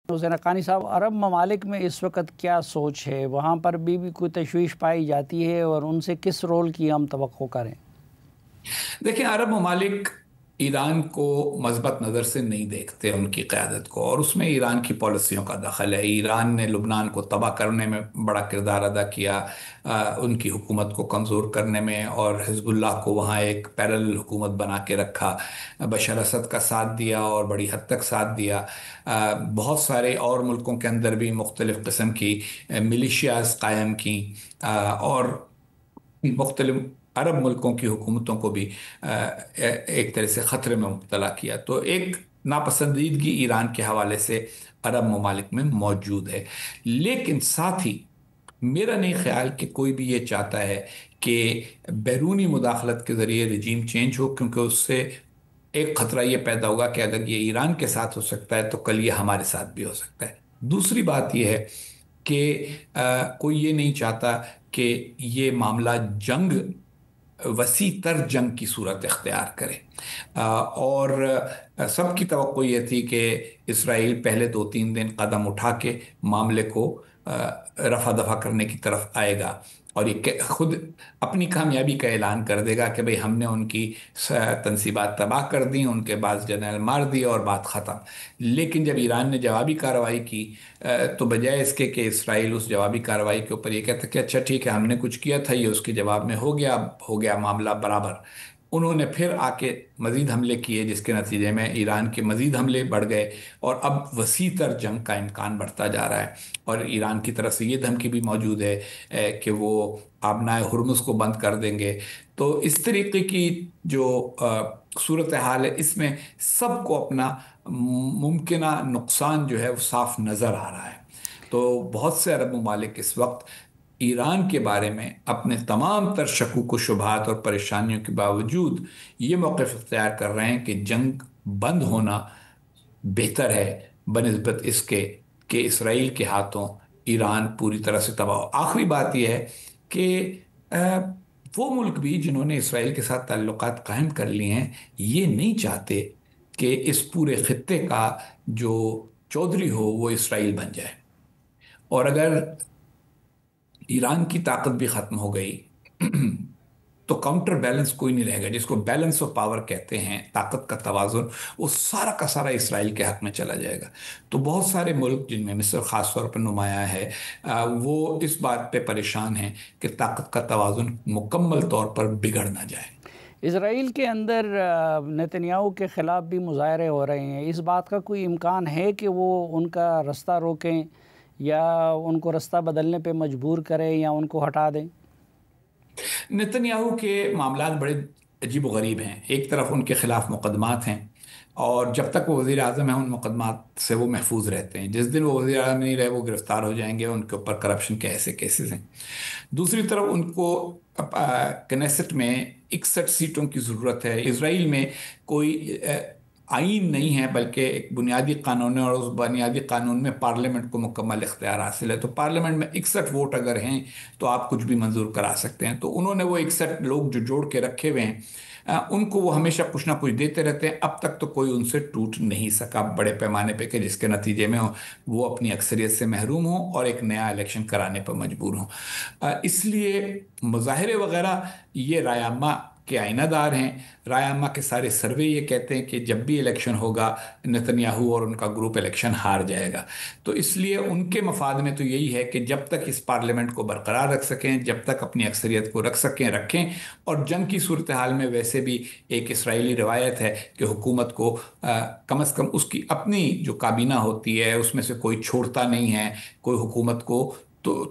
حسین حقانی صاحب، عرب ممالک میں اس وقت کیا سوچ ہے؟ وہاں پر بھی کوئی تشویش پائی جاتی ہے اور ان سے کس رول کی ہم توقع کریں؟ دیکھیں، عرب ممالک ایران کو مثبت نظر سے نہیں دیکھتے، ان کی قیادت کو، اور اس میں ایران کی پالیسیوں کا دخل ہے۔ ایران نے لبنان کو تباہ کرنے میں بڑا کردار ادا کیا، ان کی حکومت کو کمزور کرنے میں، اور حزب اللہ کو وہاں ایک پیرل حکومت بنا کے رکھا، بشار اسد کا ساتھ دیا اور بڑی حد تک ساتھ دیا۔ بہت سارے اور ملکوں کے اندر بھی مختلف قسم کی ملیشیاز قائم کی، اور مختلف عرب ملکوں کی حکومتوں کو بھی ایک طرح سے خطرے میں مبتلا کیا۔ تو ایک ناپسندیدگی ایران کے حوالے سے عرب ممالک میں موجود ہے، لیکن ساتھ ہی میرا نہیں خیال کہ کوئی بھی یہ چاہتا ہے کہ بیرونی مداخلت کے ذریعے رجیم چینج ہو، کیونکہ اس سے ایک خطرہ یہ پیدا ہوگا کہ اگر یہ ایران کے ساتھ ہو سکتا ہے تو کل یہ ہمارے ساتھ بھی ہو سکتا ہے۔ دوسری بات یہ ہے کہ کوئی یہ نہیں چاہتا کہ یہ معاملہ جنگ، وسیع تر جنگ کی صورت اختیار کرے، اور سب کی توقع یہ تھی کہ اسرائیل پہلے 2-3 دن قدم اٹھا کے معاملے کو رفع دفع کرنے کی طرف آئے گا، اور یہ خود اپنی کامیابی کا اعلان کر دے گا کہ بھئی ہم نے ان کی تنصیبات تباہ کر دیں، ان کے بعد جنرل مار دی اور بات ختم۔ لیکن جب ایران نے جوابی کارروائی کی تو بجائے اس کے کہ اسرائیل اس جوابی کارروائی کے اوپر یہ کہتا کہ اچھا ٹھیک ہے ہم نے کچھ کیا تھا، یہ اس کے جواب میں ہو گیا، ہو گیا معاملہ برابر، انہوں نے پھر آ کے مزید حملے کیے، جس کے نتیجے میں ایران کے مزید حملے بڑھ گئے، اور اب وسیع تر جنگ کا امکان بڑھتا جا رہا ہے۔ اور ایران کی طرف سے یہ دھمکی بھی موجود ہے کہ وہ آبنائے ہرمز کو بند کر دیں گے۔ تو اس طریقے کی جو صورتحال ہے، اس میں سب کو اپنا ممکنہ نقصان جو ہے وہ صاف نظر آ رہا ہے۔ تو بہت سے عرب ممالک اس وقت ایران کے بارے میں اپنے تمام تر شکوک و شبہات اور پریشانیوں کے باوجود یہ موقف اختیار کر رہے ہیں کہ جنگ بند ہونا بہتر ہے بنسبت اس کے کہ اسرائیل کے ہاتھوں ایران پوری طرح سے تباہ ہو۔ آخری بات یہ ہے کہ وہ ملک بھی جنہوں نے اسرائیل کے ساتھ تعلقات قائم کر لیے ہیں، یہ نہیں چاہتے کہ اس پورے خطے کا جو چودھری ہو وہ اسرائیل بن جائے، اور اگر ایران کی طاقت بھی ختم ہو گئی تو کاؤنٹر بیلنس کوئی نہیں رہے گا، جس کو بیلنس آف پاور کہتے ہیں، طاقت کا توازن، وہ سارا کا سارا اسرائیل کے حق میں چلا جائے گا۔ تو بہت سارے ملک، جن میں مصر خاص طور پر نمایاں ہے، وہ اس بات پہ پریشان ہیں کہ طاقت کا توازن مکمل طور پر بگڑ نہ جائے۔ اسرائیل کے اندر نتنیاہو کے خلاف بھی مظاہرے ہو رہے ہیں، اس بات کا کوئی امکان ہے کہ وہ ان کا رستہ روکیں یا ان کو رستہ بدلنے پہ مجبور کریں یا ان کو ہٹا دیں؟ نتنیاہو کے معاملات بڑے عجیب و غریب ہیں۔ ایک طرف ان کے خلاف مقدمات ہیں، اور جب تک وہ وزیر اعظم ہیں ان مقدمات سے وہ محفوظ رہتے ہیں۔ جس دن وہ وزیر اعظم نہیں رہے وہ گرفتار ہو جائیں گے، ان کے اوپر کرپشن کے ایسے کیسز ہیں۔ دوسری طرف ان کو کنیسٹ میں 61 سیٹوں کی ضرورت ہے۔ اسرائیل میں کوئی آئین نہیں ہے، بلکہ ایک بنیادی قانون ہے، اور اس بنیادی قانون میں پارلیمنٹ کو مکمل اختیار حاصل ہے۔ تو پارلیمنٹ میں 61 ووٹ اگر ہیں تو آپ کچھ بھی منظور کرا سکتے ہیں۔ تو انہوں نے وہ 61 لوگ جو جوڑ کے رکھے ہوئے ہیں، ان کو وہ ہمیشہ کچھ نہ کچھ دیتے رہتے ہیں۔ اب تک تو کوئی ان سے ٹوٹ نہیں سکا بڑے پیمانے پہ کہ جس کے نتیجے میں وہ اپنی اکثریت سے محروم ہوں اور ایک نیا الیکشن کرانے پر مجبور ہوں۔ اس لیے مظاہرے وغیرہ یہ رائے عامہ کے آئینہ دار ہیں۔ رائے عامہ کے سارے سروے یہ کہتے ہیں کہ جب بھی الیکشن ہوگا نتنیاہو اور ان کا گروپ الیکشن ہار جائے گا۔ تو اس لیے ان کے مفاد میں تو یہی ہے کہ جب تک اس پارلیمنٹ کو برقرار رکھ سکیں، جب تک اپنی اکثریت کو رکھیں، اور جنگ کی صورتحال میں ویسے بھی ایک اسرائیلی روایت ہے کہ حکومت کو کم از کم اس کی اپنی جو کابینہ ہوتی ہے اس میں سے کوئی چھوڑتا نہیں ہے، کوئی حکومت کو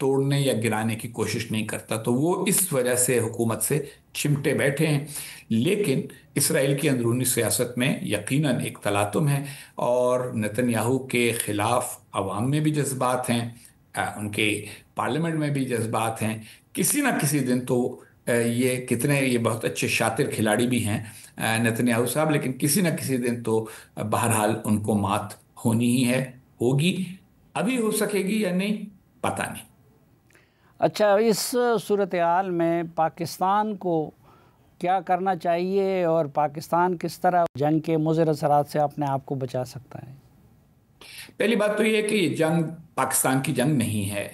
توڑنے یا گرانے کی کوشش نہیں کرتا، تو وہ اس وجہ سے حکومت سے چمٹے بیٹھے ہیں۔ لیکن اسرائیل کی اندرونی سیاست میں یقیناً ایک تلاطم ہے، اور نتنیاہو کے خلاف عوام میں بھی جذبات ہیں، ان کے پارلیمنٹ میں بھی جذبات ہیں۔ کسی نہ کسی دن تو یہ بہت اچھے شاطر کھلاڑی بھی ہیں نتنیاہو صاحب، لیکن کسی نہ کسی دن تو بہرحال ان کو مات ہونی ہی ہے، ہوگی۔ ابھی ہو سکے گی یا نہیں پتہ نہیں۔ اچھا، اس صورتحال میں پاکستان کو کیا کرنا چاہیے اور پاکستان کس طرح جنگ کے مضر اثرات سے اپنے آپ کو بچا سکتا ہے؟ पहली बात तो ये है कि ये जंग पाकिस्तान की जंग नहीं है,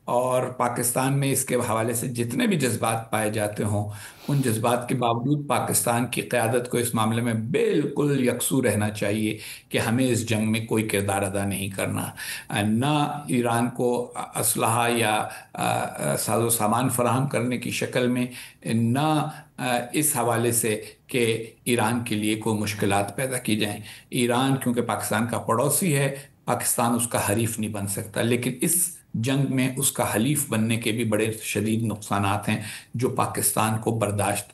और पाकिस्तान में इसके हवाले से जितने भी जज्बात पाए जाते हों, उन जज्बात के बावजूद पाकिस्तान की क़यादत को इस मामले में बिल्कुल यकसू रहना चाहिए कि हमें इस जंग में कोई किरदार अदा नहीं करना। ना ईरान को असलहा या साजो सामान फराहम करने की शक्ल में, ना इस हवाले से कि ईरान के लिए कोई मुश्किलात पैदा की जाएं। ईरान क्योंकि पाकिस्तान का पड़ोसी है, पाकिस्तान उसका हरीफ नहीं बन सकता, लेकिन इस जंग में उसका हलीफ बनने के भी बड़े शदीद नुकसानात हैं जो पाकिस्तान को बर्दाश्त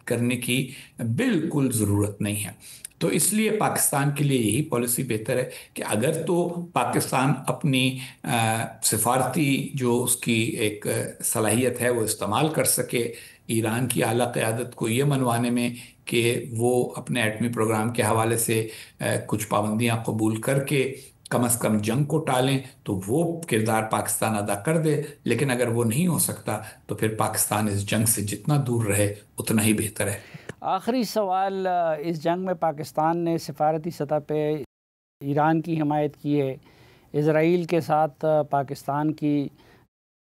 करने की बिल्कुल ज़रूरत नहीं है। तो इसलिए पाकिस्तान के लिए यही पॉलिसी बेहतर है कि अगर तो पाकिस्तान अपनी सिफारती जो उसकी एक सलाहियत है वो इस्तेमाल कर सके ईरान की आला क़यादत को ये मनवाने में कि वो अपने एटमी प्रोग्राम के हवाले से कुछ पाबंदियां कबूल करके कम से कम जंग को टालें, तो वो किरदार पाकिस्तान अदा कर दे। लेकिन अगर वो नहीं हो सकता तो फिर पाकिस्तान इस जंग से जितना दूर रहे उतना ही बेहतर है। आखिरी सवाल, इस जंग में पाकिस्तान ने सिफारती सतह पे ईरान की हिमायत की है, इसराइल के साथ पाकिस्तान की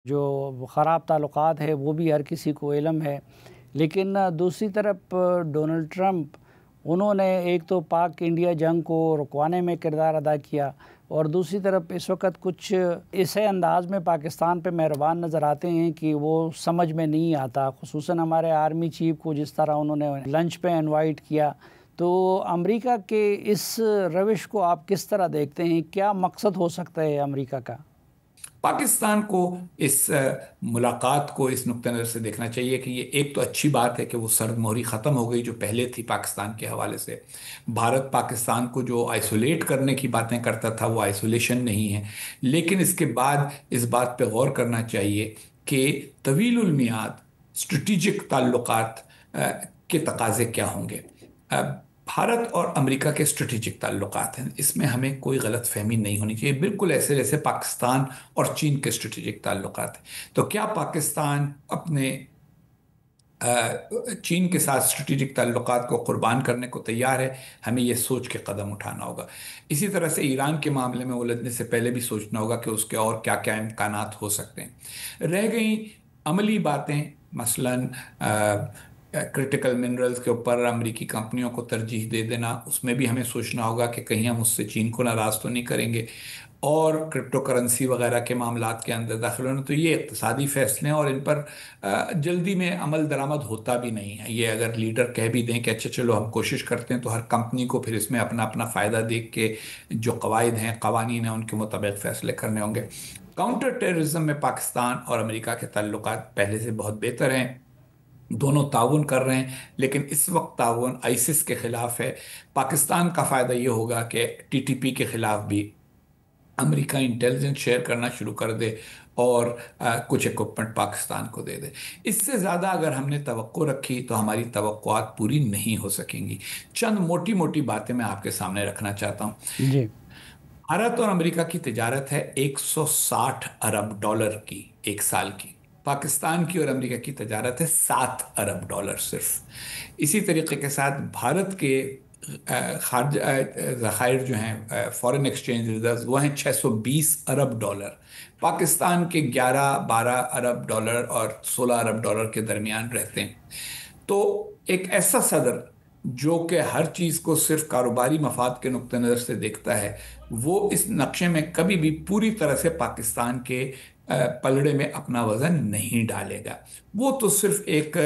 जो ख़राब ताल्लुक़ात है वो भी हर किसी को इल्म है, लेकिन दूसरी तरफ डोनाल्ड ट्रंप, उन्होंने एक तो पाक इंडिया जंग को रुकवाने में किरदार अदा किया, और दूसरी तरफ इस वक्त कुछ ऐसे अंदाज़ में पाकिस्तान पे मेहरबान नज़र आते हैं कि वो समझ में नहीं आता, खुसूसन हमारे आर्मी चीफ को जिस तरह उन्होंने लंच पे इनवाइट किया। तो अमेरिका के इस रविश को आप किस तरह देखते हैं? क्या मकसद हो सकता है अमेरिका का? पाकिस्तान को इस मुलाकात को इस नुक्ते नज़र से देखना चाहिए कि ये एक तो अच्छी बात है कि वो सर्द मोहरी ख़त्म हो गई जो पहले थी पाकिस्तान के हवाले से। भारत पाकिस्तान को जो आइसोलेट करने की बातें करता था वो आइसोलेशन नहीं है, लेकिन इसके बाद इस बात पे गौर करना चाहिए कि तवीलुल मियाद स्ट्रेटिजिक ताल्लुकात के तकाज़े क्या होंगे। भारत और अमेरिका के स्ट्रेटेजिक ताल्लुकात हैं, इसमें हमें कोई गलत फहमी नहीं होनी चाहिए, बिल्कुल ऐसे जैसे पाकिस्तान और चीन के स्ट्रेटेजिक ताल्लुकात हैं। तो क्या पाकिस्तान अपने चीन के साथ स्ट्रेटेजिक ताल्लुकात को कुर्बान करने को तैयार है? हमें यह सोच के कदम उठाना होगा। इसी तरह से ईरान के मामले में उलझने से पहले भी सोचना होगा कि उसके और क्या क्या इम्कानात हो सकते हैं। रह गई अमली बातें, मसलन क्रिटिकल मिनरल्स के ऊपर अमेरिकी कंपनियों को तरजीह दे देना, उसमें भी हमें सोचना होगा कि कहीं हम उससे चीन को नाराज़ तो नहीं करेंगे। और क्रिप्टो करेंसी वगैरह के मामलात के अंदर दाखिल होना, तो ये इक़्तिसादी फ़ैसले हैं और इन पर जल्दी में अमल दरामद होता भी नहीं है। ये अगर लीडर कह भी दें कि अच्छा चलो हम कोशिश करते हैं, तो हर कंपनी को फिर इसमें अपना अपना फ़ायदा देख के जो कवायद हैं, कवानीन हैं, उनके मुताबिक फ़ैसले करने होंगे। काउंटर टेररिज्म में पाकिस्तान और अमेरिका के ताल्लुकात पहले से बहुत बेहतर हैं, दोनों ताउन कर रहे हैं, लेकिन इस वक्त ताउन आईसिस के ख़िलाफ़ है। पाकिस्तान का फ़ायदा ये होगा कि टीटीपी के ख़िलाफ़ भी अमेरिका इंटेलिजेंस शेयर करना शुरू कर दे और कुछ इक्विपमेंट पाकिस्तान को दे दे। इससे ज़्यादा अगर हमने तवक्को रखी तो हमारी तवक्कुआत पूरी नहीं हो सकेंगी। चंद मोटी मोटी बातें मैं आपके सामने रखना चाहता हूँ। जी, भारत और अमेरिका की तिजारत है 160 अरब डॉलर की एक साल की। पाकिस्तान की और अमेरिका की तजारत है 7 अरब डॉलर सिर्फ। इसी तरीके के साथ भारत के खारज ज़खायर जो हैं, फॉरेन एक्सचेंज रिजर्व, वो हैं 620 अरब डॉलर। पाकिस्तान के 11-12 अरब डॉलर और 16 अरब डॉलर के दरमियान रहते हैं। तो एक ऐसा सदर जो कि हर चीज़ को सिर्फ कारोबारी मफाद के नुक्ते नज़र से देखता है, वो इस नक्शे में कभी भी पूरी तरह से पाकिस्तान के पलड़े में अपना वजन नहीं डालेगा। वो तो सिर्फ एक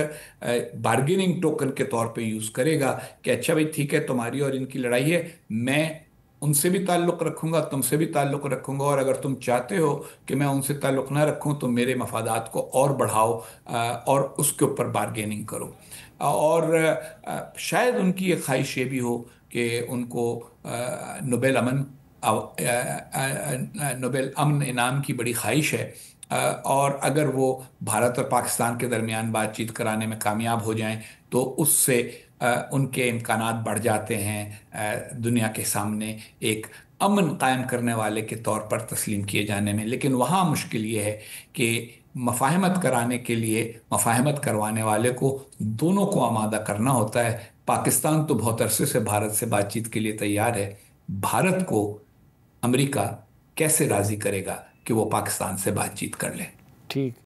बार्गेनिंग टोकन के तौर पे यूज़ करेगा कि अच्छा भाई ठीक है, तुम्हारी और इनकी लड़ाई है, मैं उनसे भी ताल्लुक़ रखूँगा, तुमसे भी ताल्लुक़ रखूँगा, और अगर तुम चाहते हो कि मैं उनसे ताल्लुक़ ना रखूँ तो मेरे मफादात को और बढ़ाओ और उसके ऊपर बार्गेनिंग करो। और शायद उनकी एक ख्वाहिश ये भी हो कि उनको नोबेल अमन नोबेल अमन इनाम की बड़ी ख्वाहिश है, और अगर वो भारत और पाकिस्तान के दरमियान बातचीत कराने में कामयाब हो जाएं तो उससे उनके इम्कानात बढ़ जाते हैं दुनिया के सामने एक अमन कायम करने वाले के तौर पर तस्लीम किए जाने में। लेकिन वहाँ मुश्किल ये है कि मफाहमत कराने के लिए मफाहमत करवाने वाले को दोनों को आमादा करना होता है। पाकिस्तान तो बहुत अरसे से भारत से बातचीत के लिए तैयार है, भारत को امریکہ کیسے راضی کرے گا کہ وہ پاکستان سے بات چیت کر لے؟ ٹھیک